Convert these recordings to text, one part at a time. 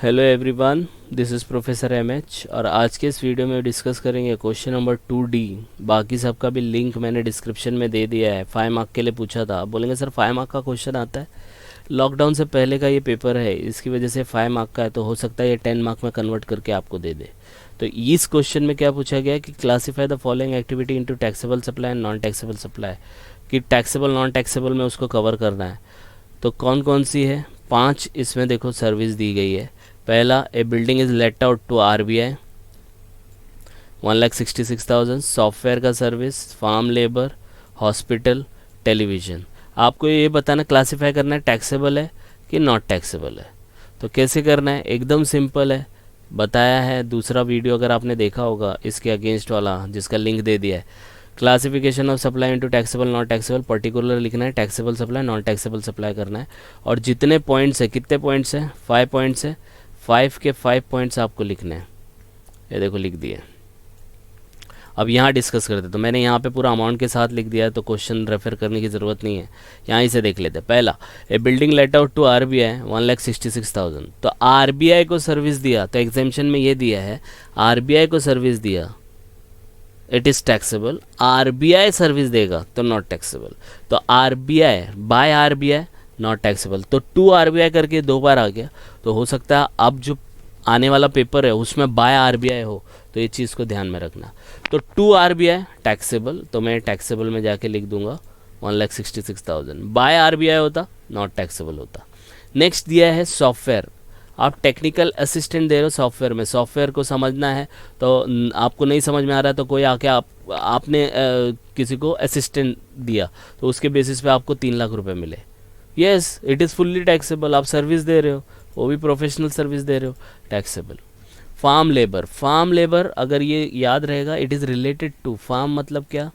Hello everyone, this is professor MH और आज के इस वीडियो में डिस्कस करेंगे क्वेश्चन नंबर 2D। बाकी सबका भी लिंक मैंने डिस्क्रिप्शन में दे दिया है। 5 मार्क के लिए पूछा था। आप बोलेंगे सर 5 मार्क का क्वेश्चन आता है? लॉकडाउन से पहले का ये पेपर है, इसकी वजह से 5 मार्क का है, तो हो सकता है ये 10 मार्क में कन्वर्ट करके आपको दे दे। तो इस क्वेश्चन में क्या पूछा गया है कि classify the following activity into taxable supply and non taxable supply, कि टैक्सेबल नॉन टैक्सेबल में उसको कवर करना है। तो कौन कौन सी है? 5 इसमें देखो सर्विस दी गई है। पहला, a building is let out to RBI 1,66,000। Software का service, farm labour, hospital, television. आपको ये बताना, क्लासिफाई करना है टैक्सेबल है कि नॉट टैक्सेबल है। तो कैसे करना है? एकदम सिंपल है, बताया है। दूसरा वीडियो अगर आपने देखा होगा इसके अगेंस्ट वाला, जिसका लिंक दे दिया है, classification of supply into taxable not taxable, particular लिखना है, taxable supply non taxable supply करना है। और जितने पॉइंट्स है, कितने पॉइंट्स हैं? 5 पॉइंट्स है। 5 के 5 पॉइंट्स आपको लिखने हैं। ये देखो लिख दिए। अब यहाँ डिस्कस करते, तो मैंने यहाँ पे पूरा अमाउंट के साथ लिख दिया है, तो क्वेश्चन रेफर करने की ज़रूरत नहीं है, यहाँ से देख लेते हैं। पहला, a building let out to RBI 1,66,000। तो RBI को सर्विस दिया, तो एग्जामिशन में ये दिया है RBI को सर्विस दिया, it is taxable. RBI service देगा तो नॉट टैक्सेबल। तो RBI by RBI not taxable. तो 2 RBI करके 2 बार आ गया, तो हो सकता है अब जो आने वाला पेपर है उसमें बाय RBI हो, तो ये चीज़ को ध्यान में रखना। तो 2 RBI टैक्सेबल, तो मैं टैक्सेबल में जाके लिख दूंगा 1,66,000। बाय RBI होता नॉट टैक्सेबल होता। नेक्स्ट दिया है सॉफ्टवेयर। आप टेक्निकल असिस्टेंट दे रहे हो सॉफ्टवेयर में, सॉफ्टवेयर को समझना है, तो आपको नहीं समझ में आ रहा है तो कोई आके आपने किसी को असिस्टेंट दिया, तो उसके बेसिस पे आपको 3 लाख रुपए मिले। Yes, it is fully taxable. आप सर्विस दे रहे हो, वो भी प्रोफेशनल सर्विस दे रहे हो, taxable. Farm labour, farm labour अगर ये याद रहेगा, it is related to farm, मतलब क्या?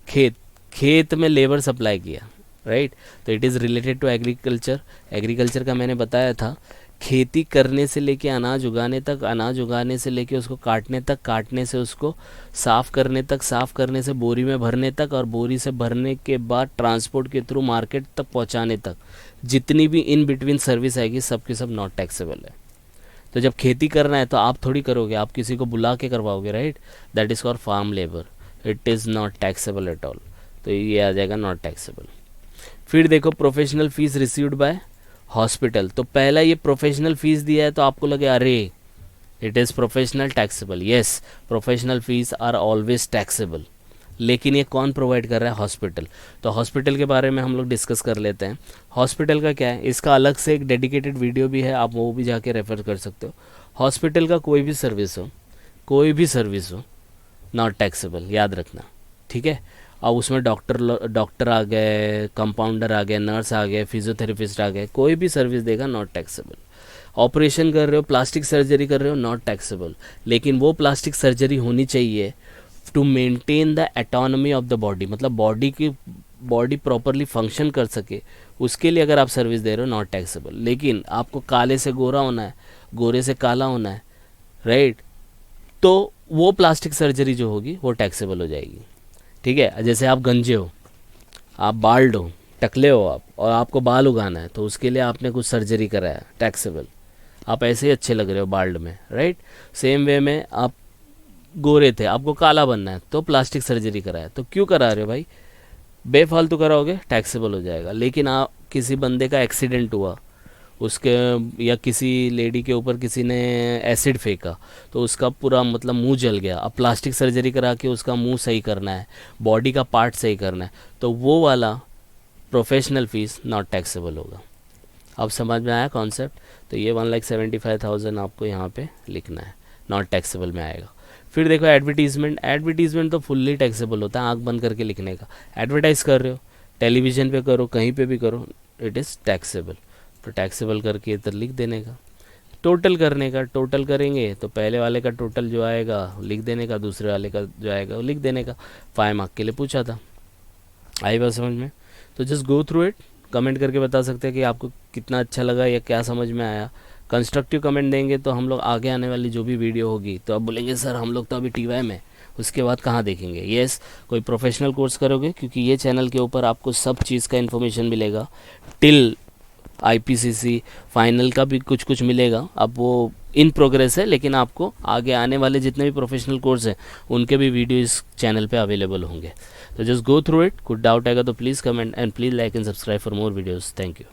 खेत, खेत में लेबर सप्लाई किया, राइट। तो it is related to agriculture. Agriculture का मैंने बताया था, खेती करने से लेके अनाज उगाने तक, अनाज उगाने से लेके उसको काटने तक, काटने से उसको साफ़ करने तक, साफ़ करने से बोरी में भरने तक, और बोरी से भरने के बाद ट्रांसपोर्ट के थ्रू मार्केट तक पहुंचाने तक, जितनी भी इन बिटवीन सर्विस आएगी सब के सब नॉट टैक्सेबल है। तो जब खेती करना है तो आप थोड़ी करोगे, आप किसी को बुला के करवाओगे, right. That is called farm labour, it is not taxable at all. तो ये आ जाएगा नॉट टैक्सेबल। फिर देखो, professional fees received by hospital. तो पहला ये प्रोफेशनल फीस दिया है, तो आपको लगे अरे it is professional taxable. Yes, professional fees are always taxable, लेकिन ये कौन प्रोवाइड कर रहा है? हॉस्पिटल। तो हॉस्पिटल के बारे में हम लोग डिस्कस कर लेते हैं। हॉस्पिटल का क्या है, इसका अलग से एक डेडिकेटेड वीडियो भी है, आप वो भी जाके रेफर कर सकते हो। हॉस्पिटल का कोई भी सर्विस हो, कोई भी सर्विस हो, नॉट टैक्सेबल, याद रखना, ठीक है। अब उसमें डॉक्टर आ गए, कंपाउंडर आ गए, नर्स आ गए, फिजियोथेरेपिस्ट आ गए, कोई भी सर्विस देगा नॉट टैक्सेबल। ऑपरेशन कर रहे हो, प्लास्टिक सर्जरी कर रहे हो, नॉट टैक्सेबल, लेकिन वो प्लास्टिक सर्जरी होनी चाहिए to maintain the autonomy of the body, मतलब बॉडी प्रॉपरली फंक्शन कर सके, उसके लिए अगर आप सर्विस दे रहे हो, नॉट टैक्सेबल। लेकिन आपको काले से गोरा होना है, गोरे से काला होना है, राइट, तो वो प्लास्टिक सर्जरी जो होगी वो टैक्सेबल हो जाएगी, ठीक है। जैसे आप गंजे हो, आप बाल्ड हो, टकले हो आप, और आपको बाल उगाना है, तो उसके लिए आपने कुछ सर्जरी कराया, टैक्सेबल। आप ऐसे ही अच्छे लग रहे हो बाल्ड में, राइट। सेम वे में आप गोरे थे, आपको काला बनना है, तो प्लास्टिक सर्जरी कराया, तो क्यों करा रहे हो भाई? बेफालतू कराओगे, टैक्सेबल हो जाएगा। लेकिन आप किसी बंदे का एक्सीडेंट हुआ, उसके या किसी लेडी के ऊपर किसी ने एसिड फेंका, तो उसका पूरा मतलब मुंह जल गया, अब प्लास्टिक सर्जरी करा के उसका मुंह सही करना है, बॉडी का पार्ट सही करना है, तो वो वाला प्रोफेशनल फीस नॉट टैक्सेबल होगा। अब समझ में आया कॉन्सेप्ट? तो ये 1,75,000 आपको यहाँ पे लिखना है, नॉट टैक्सेबल में आएगा। फिर देखो एडवर्टीजमेंट, एडवर्टीजमेंट तो फुल्ली टैक्सेबल होता है, आंख बंद करके लिखने का। एडवर्टाइज कर रहे हो, टेलीविज़न पे करो, कहीं पे भी करो, इट इज़ टैक्सेबल। तो टैक्सेबल करके इधर लिख देने का। टोटल करने का, टोटल करेंगे तो पहले वाले का टोटल जो आएगा लिख देने का, दूसरे वाले का जो आएगा वो लिख देने का। 5 मार्क के लिए पूछा था, आई बात समझ में? तो just go through it, comment करके बता सकते हैं कि आपको कितना अच्छा लगा या क्या समझ में आया। कंस्ट्रक्टिव कमेंट देंगे तो हम लोग आगे आने वाली जो भी वीडियो होगी, तो आप बोलेंगे सर हम लोग तो अभी TY में, उसके बाद कहाँ देखेंगे? येस, कोई प्रोफेशनल कोर्स करोगे, क्योंकि ये चैनल के ऊपर आपको सब चीज़ का इन्फॉर्मेशन मिलेगा टिल IPCC फाइनल का भी कुछ कुछ मिलेगा। अब वो इन प्रोग्रेस है, लेकिन आपको आगे आने वाले जितने भी प्रोफेशनल कोर्स हैं उनके भी वीडियो इस चैनल पे अवेलेबल होंगे। तो जस्ट गो थ्रू इट, कुछ डाउट आएगा तो please comment and please like and subscribe for more videos. Thank you.